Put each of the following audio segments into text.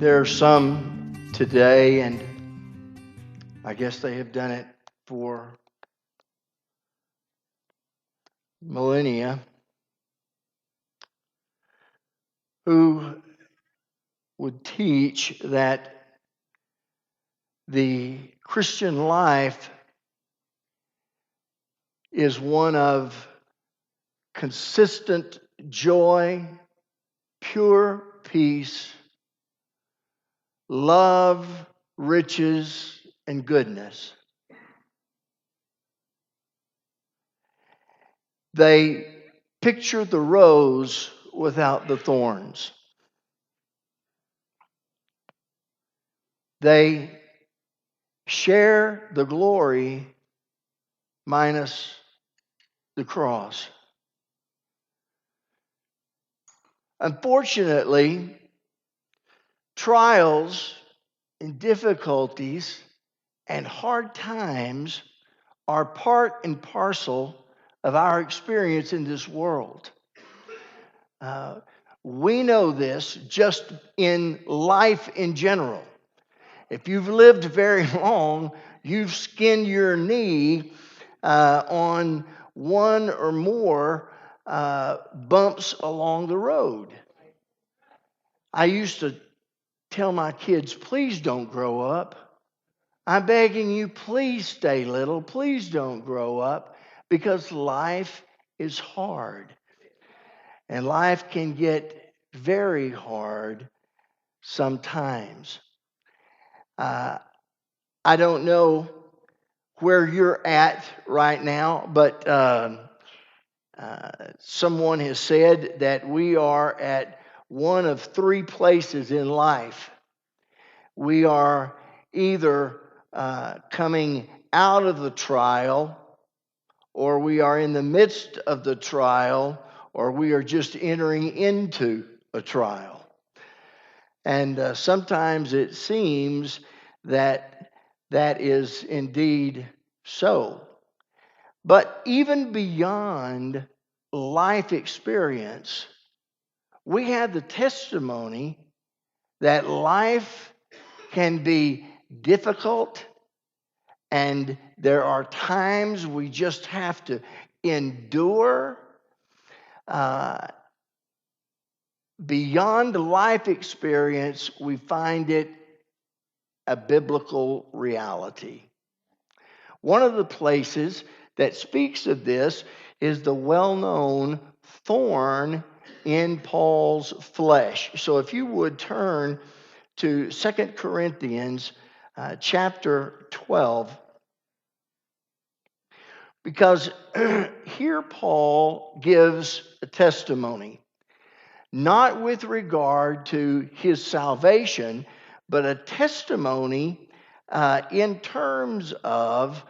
There are some today, and I guess they have done it for millennia, who would teach that the Christian life is one of consistent joy, pure peace, love, riches, and goodness. They picture the rose without the thorns. They share the glory minus the cross. Unfortunately, trials and difficulties and hard times are part and parcel of our experience in this world. We know this just in life in general. If you've lived very long, you've skinned your knee on one or more bumps along the road. I used to tell my kids, please don't grow up. I'm begging you, please stay little. Please don't grow up, because life is hard. And life can get very hard sometimes. I don't know where you're at right now, but someone has said that we are at one of three places in life. We are either coming out of the trial, or we are in the midst of the trial, or we are just entering into a trial. And sometimes it seems that that is indeed so. But even beyond life experience, we have the testimony that life can be difficult, and there are times we just have to endure. Beyond life experience, we find it a biblical reality. One of the places that speaks of this is the well-known thorn in Paul's flesh. So if you would turn to 2 Corinthians chapter 12, because here Paul gives a testimony, not with regard to his salvation, but a testimony in terms of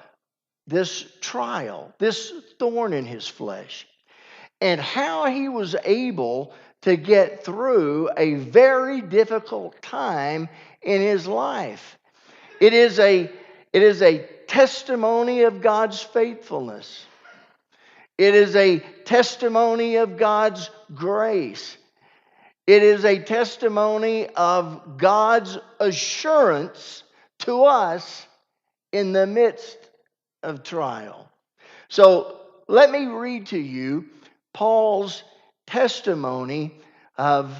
this trial, this thorn in his flesh, and how he was able to get through a very difficult time in his life. It is a testimony of God's faithfulness. It is a testimony of God's grace. It is a testimony of God's assurance to us in the midst of trial. So let me read to you Paul's testimony of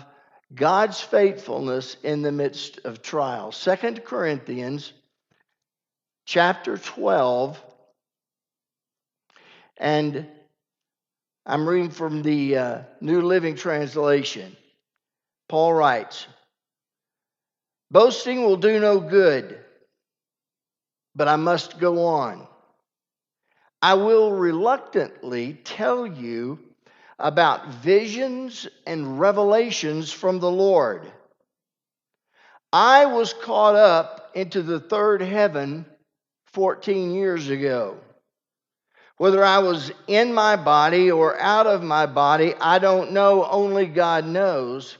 God's faithfulness in the midst of trial. 2 Corinthians chapter 12, and I'm reading from the New Living Translation. Paul writes, "Boasting will do no good, but I must go on. I will reluctantly tell you about visions and revelations from the Lord. I was caught up into the third heaven 14 years ago. Whether I was in my body or out of my body, I don't know. Only God knows.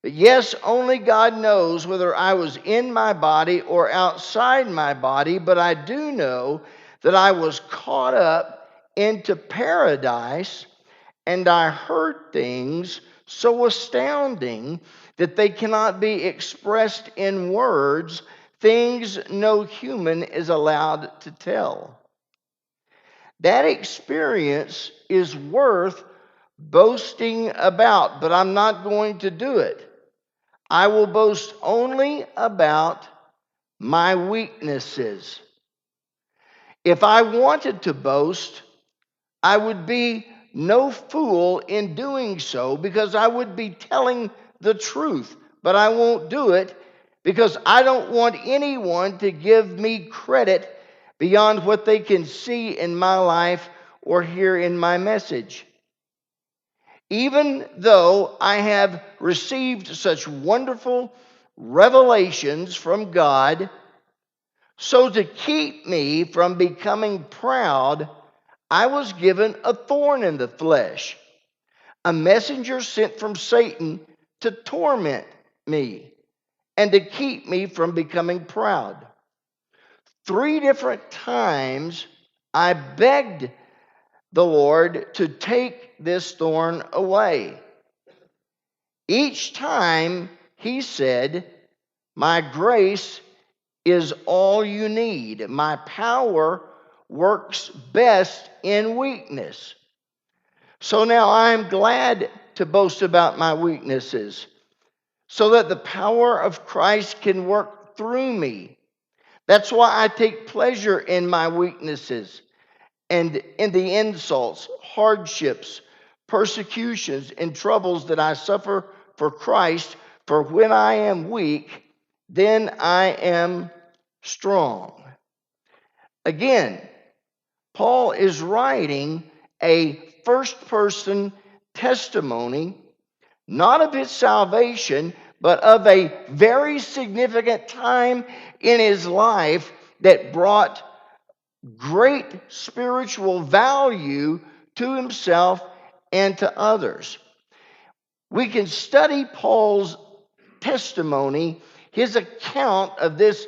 But yes, only God knows whether I was in my body or outside my body. But I do know that I was caught up into paradise, and I heard things so astounding that they cannot be expressed in words, things no human is allowed to tell. That experience is worth boasting about, but I'm not going to do it. I will boast only about my weaknesses. If I wanted to boast, I would be no fool in doing so, because I would be telling the truth. But I won't do it because I don't want anyone to give me credit beyond what they can see in my life or hear in my message. Even though I have received such wonderful revelations from God, so to keep me from becoming proud, I was given a thorn in the flesh, a messenger sent from Satan to torment me and to keep me from becoming proud. 3 different times I begged the Lord to take this thorn away. Each time he said, "My grace is all you need. My power works best in weakness." So now I am glad to boast about my weaknesses, so that the power of Christ can work through me. That's why I take pleasure in my weaknesses and in the insults, hardships, persecutions, and troubles that I suffer for Christ. For when I am weak, then I am strong. Again, Paul is writing a first-person testimony, not of his salvation, but of a very significant time in his life that brought great spiritual value to himself and to others. We can study Paul's testimony, his account of this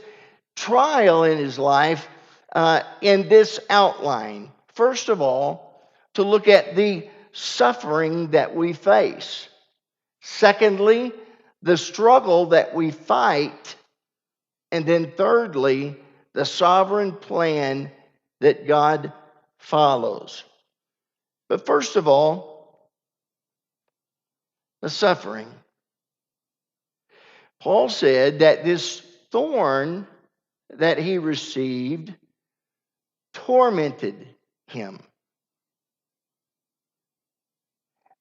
trial in his life, in this outline. First of all, to look at the suffering that we face. Secondly, the struggle that we fight. And then thirdly, the sovereign plan that God follows. But first of all, the suffering. Paul said that this thorn that he received tormented him.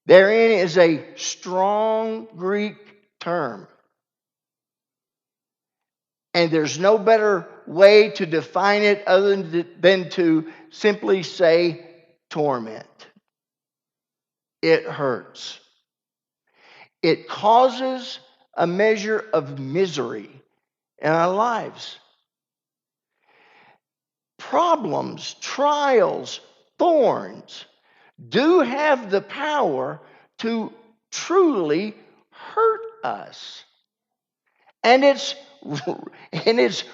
Therein is a strong Greek term. And there's no better way to define it other than to simply say torment. It hurts. It causes a measure of misery in our lives. Problems, trials, thorns do have the power to truly hurt us. And it's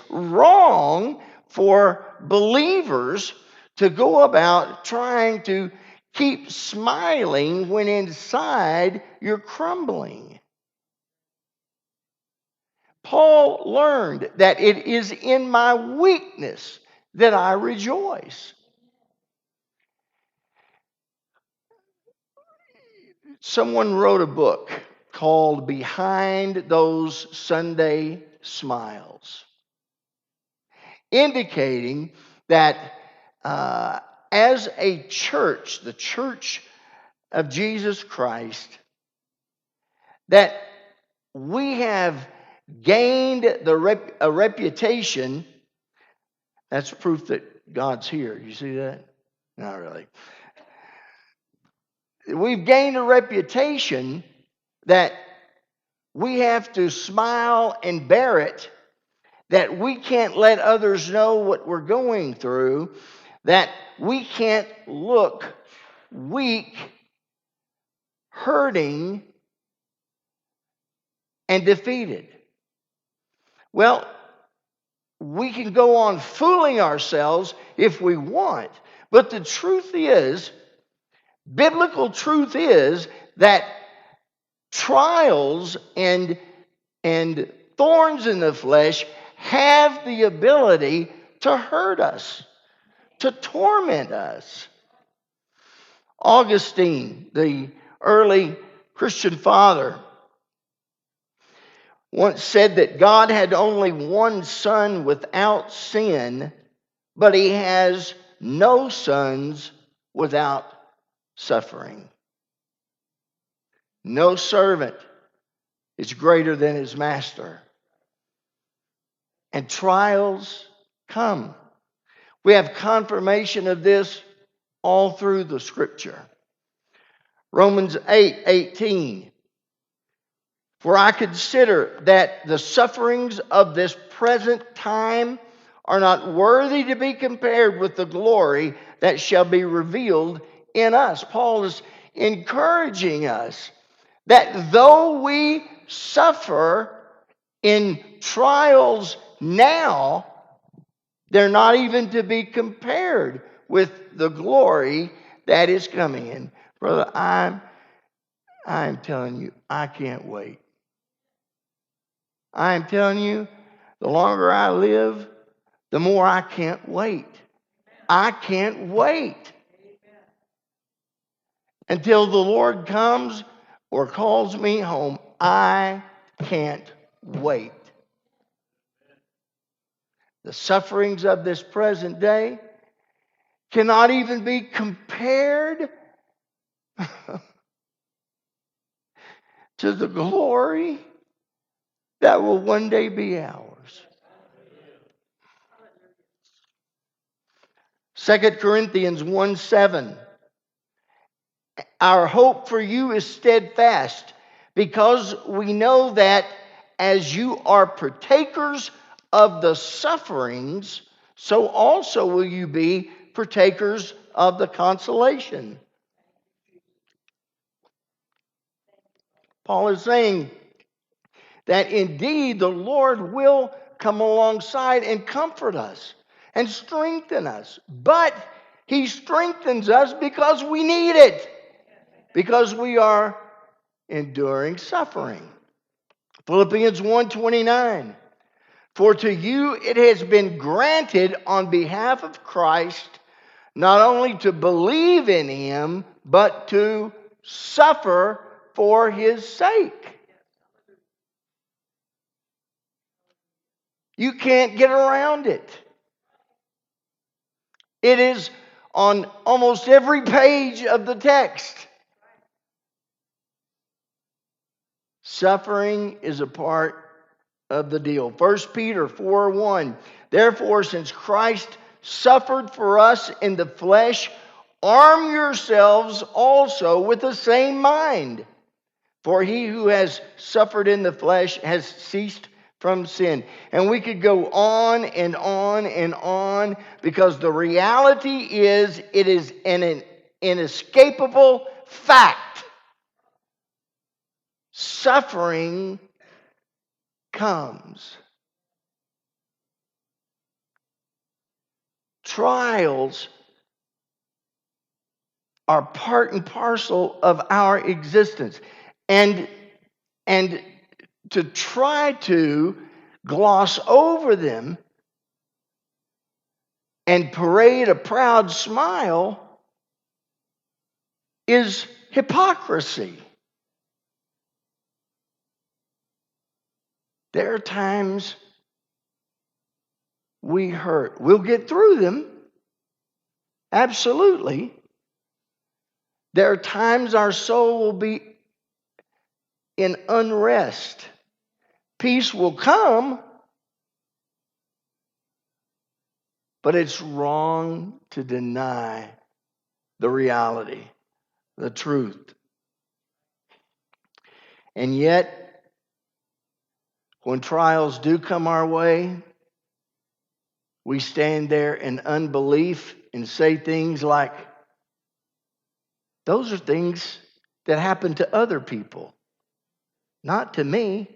wrong for believers to go about trying to keep smiling when inside you're crumbling. Paul learned that it is in my weakness that I rejoice. Someone wrote a book called Behind Those Sunday Smiles, indicating that as a church, the Church of Jesus Christ, that we have gained a reputation. That's proof that God's here. You see that? Not really. We've gained a reputation that we have to smile and bear it, that we can't let others know what we're going through, that we can't look weak, hurting, and defeated. Well, we can go on fooling ourselves if we want, but the truth is, biblical truth is that trials and thorns in the flesh have the ability to hurt us, to torment us. Augustine, the early Christian father, once said that God had only one son without sin, but he has no sons without suffering. No servant is greater than his master. And trials come. We have confirmation of this all through the scripture. Romans 8:18. For I consider that the sufferings of this present time are not worthy to be compared with the glory that shall be revealed in us. Paul is encouraging us that though we suffer in trials now, they're not even to be compared with the glory that is coming in. Brother, I'm telling you, I can't wait. I am telling you, the longer I live, the more I can't wait. I can't wait until the Lord comes or calls me home. I can't wait. The sufferings of this present day cannot even be compared to the glory that will one day be ours. 2 Corinthians 1:7. Our hope for you is steadfast, because we know that as you are partakers of the sufferings, so also will you be partakers of the consolation. Paul is saying that indeed the Lord will come alongside and comfort us and strengthen us. But he strengthens us because we need it, because we are enduring suffering. Philippians 1:29. For to you it has been granted on behalf of Christ not only to believe in him, but to suffer for his sake. You can't get around it. It is on almost every page of the text. Suffering is a part of the deal. 1 Peter 4:1. Therefore, since Christ suffered for us in the flesh, arm yourselves also with the same mind. For he who has suffered in the flesh has ceased from sin. And we could go on and on and on, because the reality is it is an inescapable fact. Suffering comes. Trials are part and parcel of our existence. And to try to gloss over them and parade a proud smile is hypocrisy. There are times we hurt. We'll get through them. Absolutely. There are times our soul will be in unrest. Peace will come, but it's wrong to deny the reality, the truth. And yet, when trials do come our way, we stand there in unbelief and say things like, those are things that happen to other people, not to me.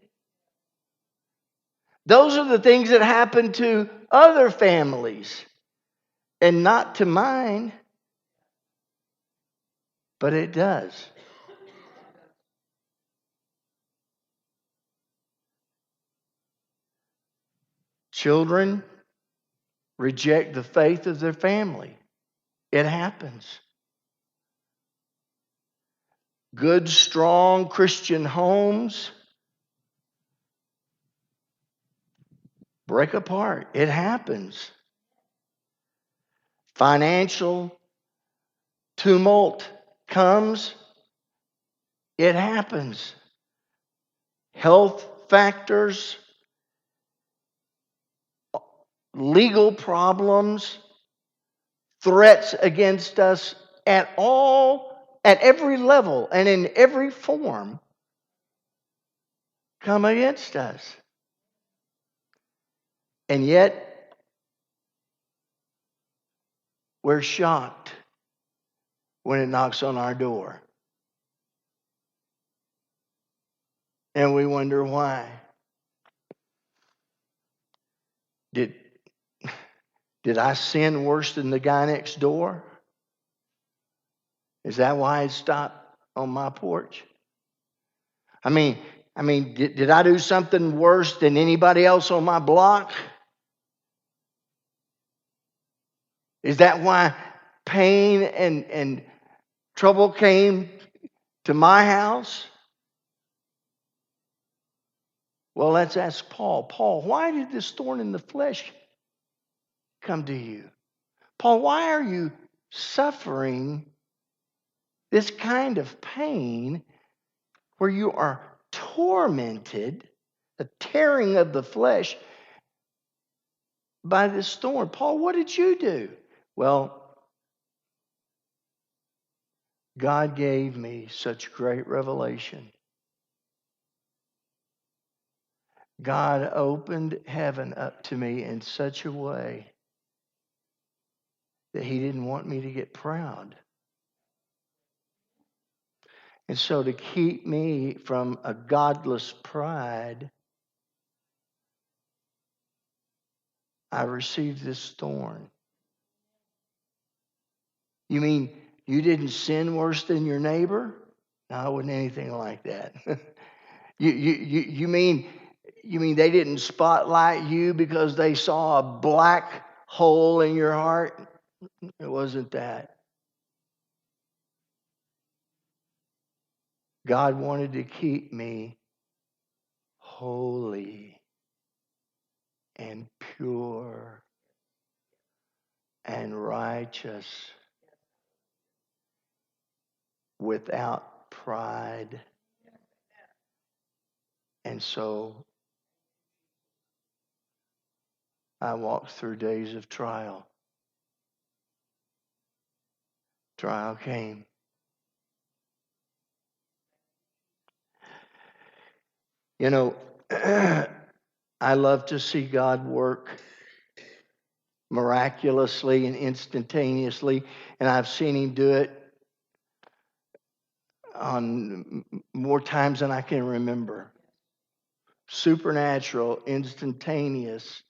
Those are the things that happen to other families and not to mine. But it does. Children reject the faith of their family. It happens. Good, strong Christian homes break apart. It happens. Financial tumult comes. It happens. Health factors, legal problems, threats against us at every level and in every form come against us. And yet, we're shocked when it knocks on our door. And we wonder why. Did I sin worse than the guy next door? Is that why it stopped on my porch? I mean, did I do something worse than anybody else on my block? Is that why pain and trouble came to my house? Well, let's ask Paul. Paul, why did this thorn in the flesh come to you? Paul, why are you suffering this kind of pain where you are tormented, a tearing of the flesh by this thorn? Paul, what did you do? Well, God gave me such great revelation. God opened heaven up to me in such a way that He didn't want me to get proud. And so to keep me from a godless pride, I received this thorn. You mean you didn't sin worse than your neighbor? No, it wasn't anything like that. You mean they didn't spotlight you because they saw a black hole in your heart? It wasn't that. God wanted to keep me holy and pure and righteous without pride. And so I walked through days of trial. Trial came. You know, I love to see God work miraculously and instantaneously, and I've seen Him do it on more times than I can remember. Supernatural, instantaneous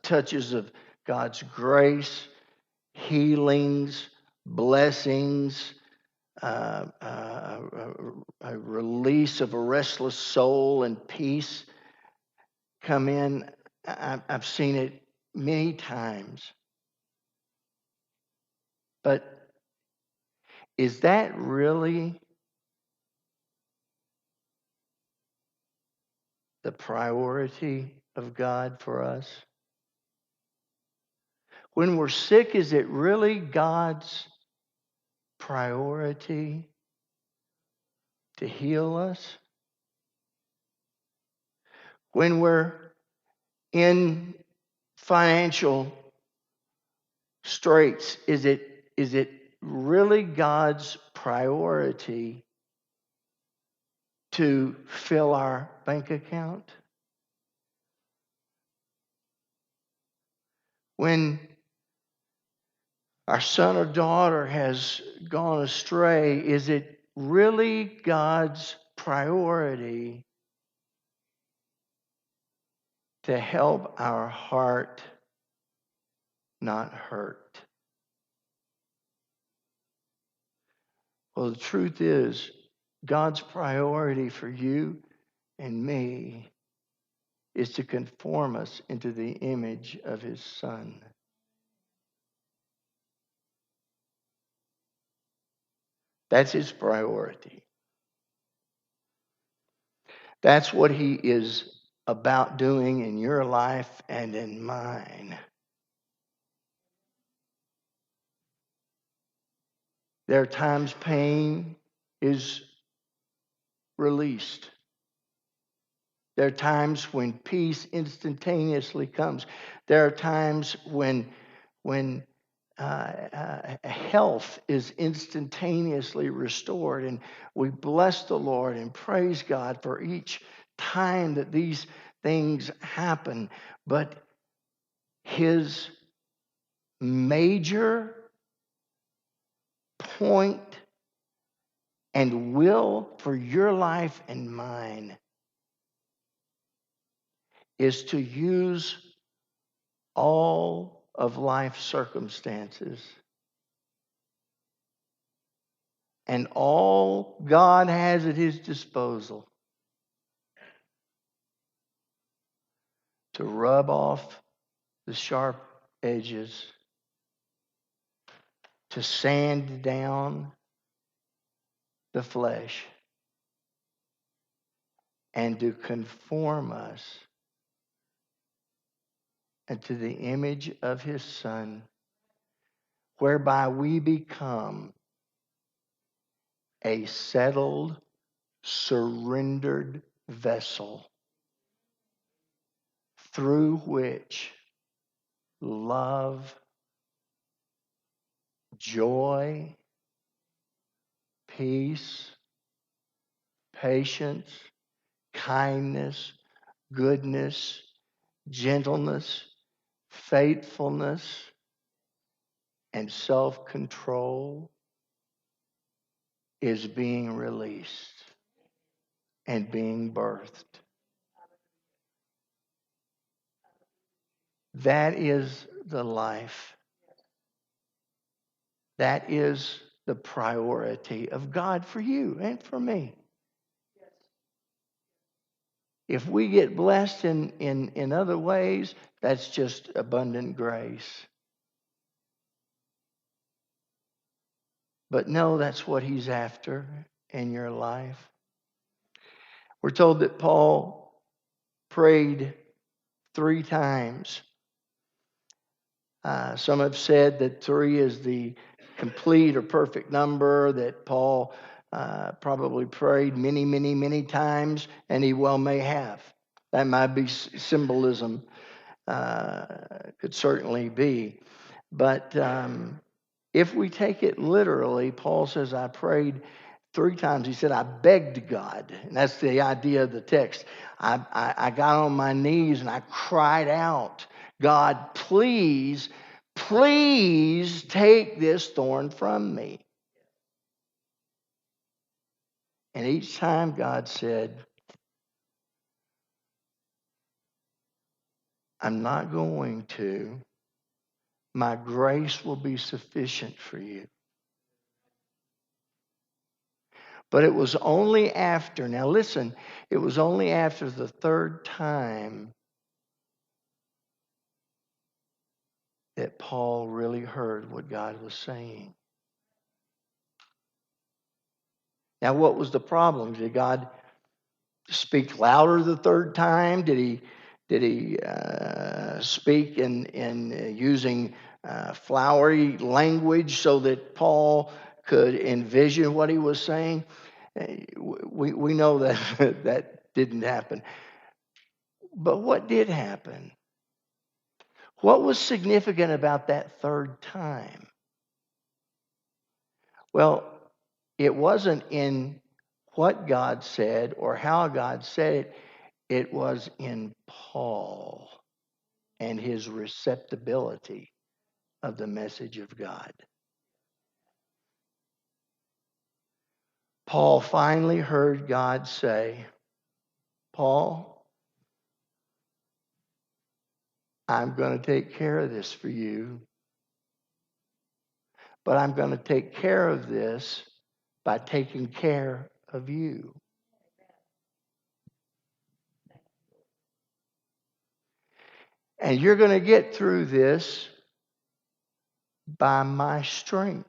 touches of God's grace, healings, blessings, a release of a restless soul and peace come in. I've seen it many times. But is that really the priority of God for us? When we're sick, is it really God's priority to heal us? When we're in financial straits, is it really God's priority to fill our bank account? When our son or daughter has gone astray, is it really God's priority to help our heart not hurt? Well, the truth is, God's priority for you and me is to conform us into the image of his Son. That's his priority. That's what he is about doing in your life and in mine. There are times pain is released. There are times when peace instantaneously comes. There are times when health is instantaneously restored. And we bless the Lord and praise God for each time that these things happen. But his major point and will for your life and mine is to use all of life's circumstances and all God has at his disposal to rub off the sharp edges, to sand down the flesh, and to conform us into the image of his Son, whereby we become a settled, surrendered vessel through which love, joy, peace, patience, kindness, goodness, gentleness, faithfulness, and self-control is being released and being birthed. That is the life. That is the priority of God for you and for me. If we get blessed in other ways, that's just abundant grace. But no, that's what he's after in your life. We're told that Paul prayed 3 times. Some have said that 3 is the complete or perfect number, that Paul probably prayed many, many, many times, and he well may have. That might be symbolism, could certainly be. But if we take it literally, Paul says, I prayed 3 times. He said, I begged God. And that's the idea of the text. I got on my knees and I cried out, God, please, please take this thorn from me. And each time God said, I'm not going to. My grace will be sufficient for you. But it was only after, now listen, it was only after the 3rd time that Paul really heard what God was saying. Now, what was the problem? Did God speak louder the 3rd time? Did he speak in using flowery language so that Paul could envision what he was saying? We know that that didn't happen. But what did happen? What was significant about that 3rd time? Well, it wasn't in what God said or how God said it. It was in Paul and his receptibility of the message of God. Paul finally heard God say, Paul, I'm going to take care of this for you, but I'm going to take care of this by taking care of you. And you're going to get through this by my strength.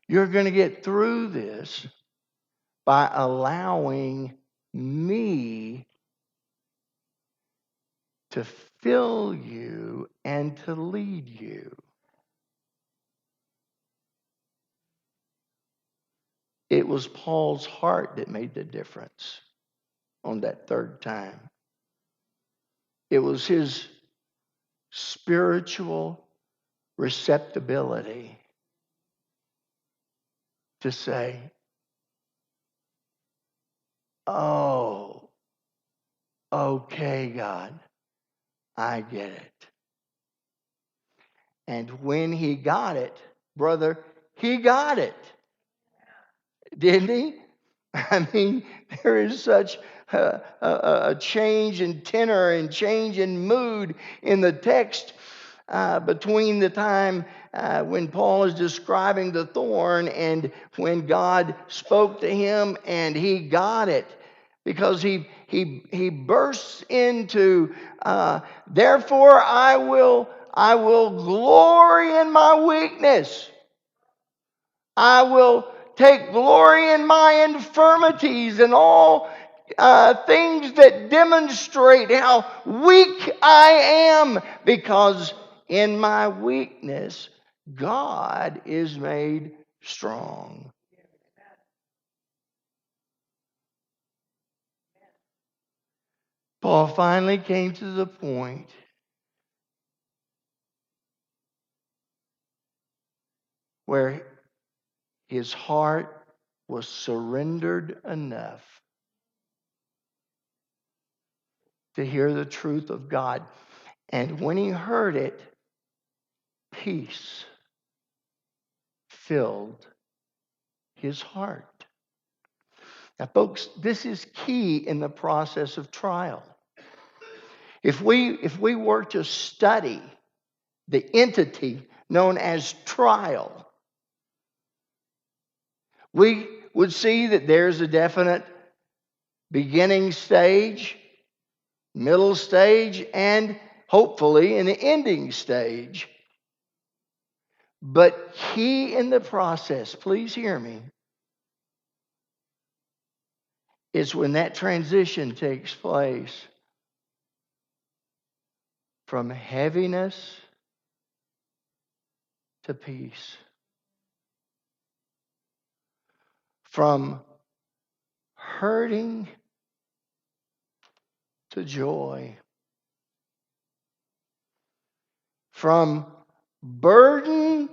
You're going to get through this by allowing me to fill you and to lead you. It was Paul's heart that made the difference on that third time. It was his spiritual receptibility to say, oh, okay, God, I get it. And when he got it, brother, he got it. Didn't he? I mean, there is such a change in tenor and change in mood in the text between the time when Paul is describing the thorn and when God spoke to him and he got it. Because he bursts into, therefore I will glory in my weakness. I will take glory in my infirmities and all things that demonstrate how weak I am, because in my weakness, God is made strong. Paul finally came to the point where his heart was surrendered enough to hear the truth of God. And when he heard it, peace filled his heart. Now, folks, this is key in the process of trial. If we were to study the entity known as trial, we would see that there's a definite beginning stage, middle stage, and hopefully an ending stage. But key in the process, please hear me, is when that transition takes place from heaviness to peace, from hurting to joy, from burden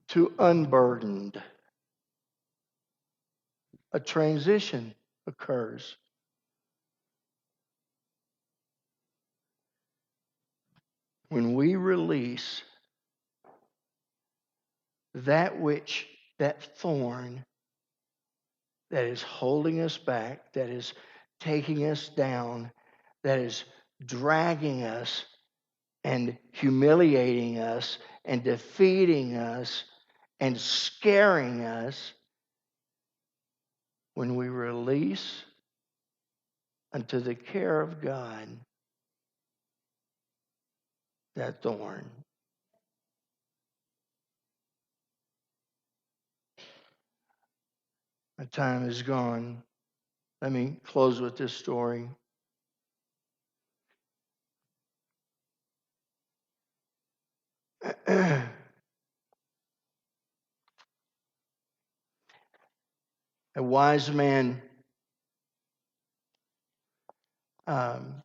to unburdened. A transition occurs. When we release that thorn that is holding us back, that is taking us down, that is dragging us and humiliating us and defeating us and scaring us, when we release unto the care of God that thorn, my time is gone. Let me close with this story. A wise man from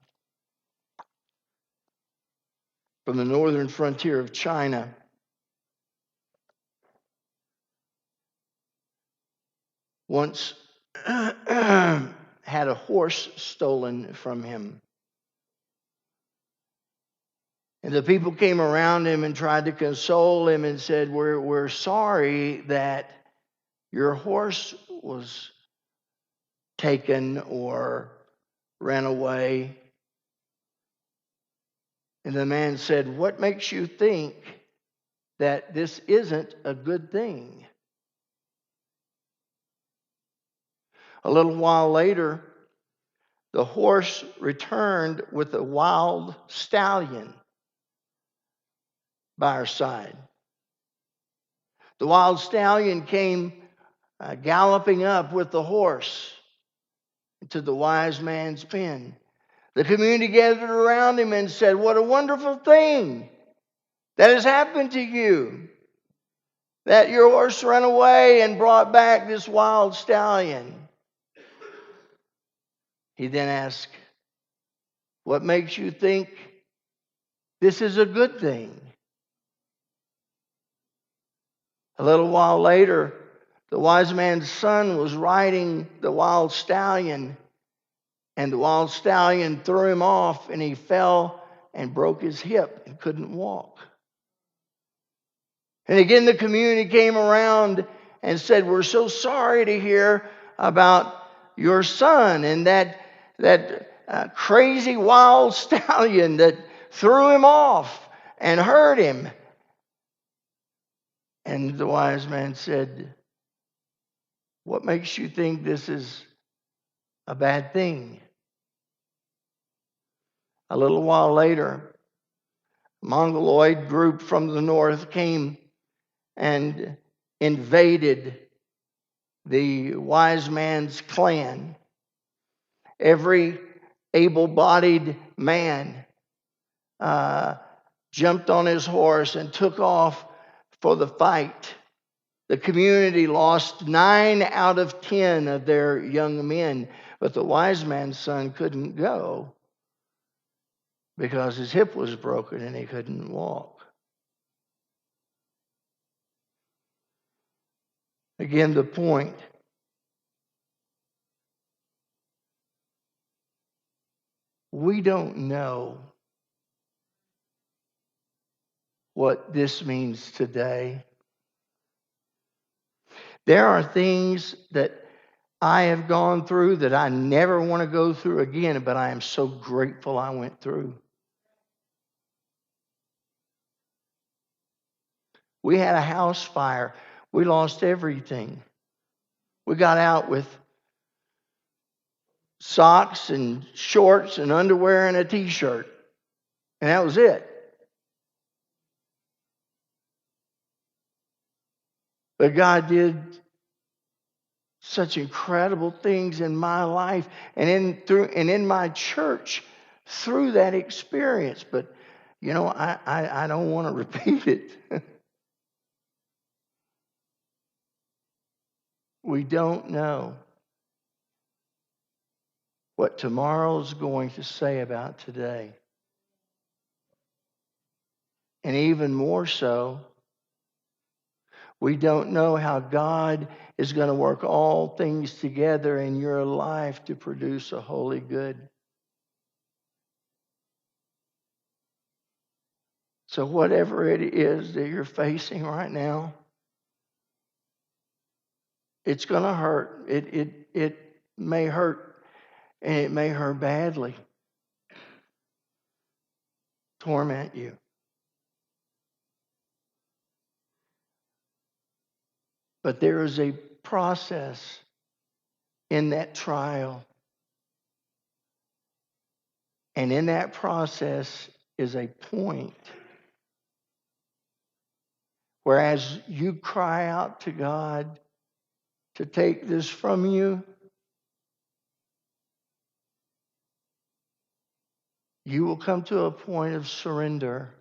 the northern frontier of China once had a horse stolen from him. And the people came around him and tried to console him and said, we're sorry that your horse was taken or ran away. And the man said, what makes you think that this isn't a good thing? A little while later, the horse returned with a wild stallion by her side. The wild stallion came galloping up with the horse to the wise man's pen. The community gathered around him and said, "What a wonderful thing that has happened to you, that your horse ran away and brought back this wild stallion." He then asked, "What makes you think this is a good thing?" A little while later, the wise man's son was riding the wild stallion, and the wild stallion threw him off, and he fell and broke his hip and couldn't walk. And again, the community came around and said, "We're so sorry to hear about your son and that crazy wild stallion that threw him off and hurt him." And the wise man said, "What makes you think this is a bad thing?" A little while later, a Mongoloid group from the north came and invaded the wise man's clan. Every able-bodied man jumped on his horse and took off for the fight. The community lost 9 out of 10 of their young men, but the wise man's son couldn't go because his hip was broken and he couldn't walk. Again, the point. We don't know what this means today. There are things that I have gone through that I never want to go through again, but I am so grateful I went through. We had a house fire. We lost everything. We got out with socks and shorts and underwear and a t-shirt. And that was it. But God did such incredible things in my life and in my church through that experience. But I don't want to repeat it. We don't know what tomorrow's going to say about today. And even more so, we don't know how God is going to work all things together in your life to produce a holy good. So whatever it is that you're facing right now, it's going to hurt. It may hurt, and it may hurt badly. Torment you. But there is a process in that trial. And in that process is a point where, as you cry out to God to take this from you, you will come to a point of surrender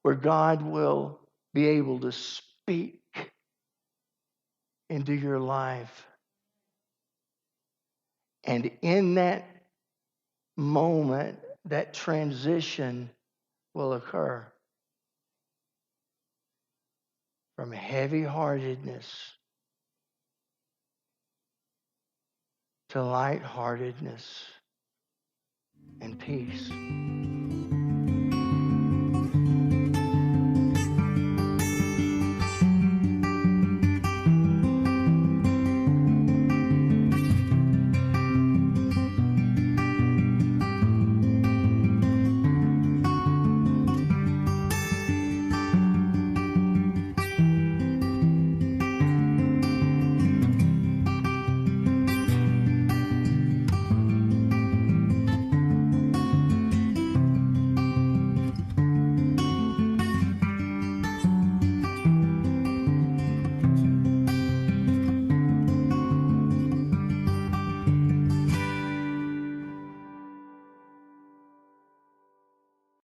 where God will be able to speak into your life. And in that moment, that transition will occur from heavy-heartedness to light-heartedness and peace.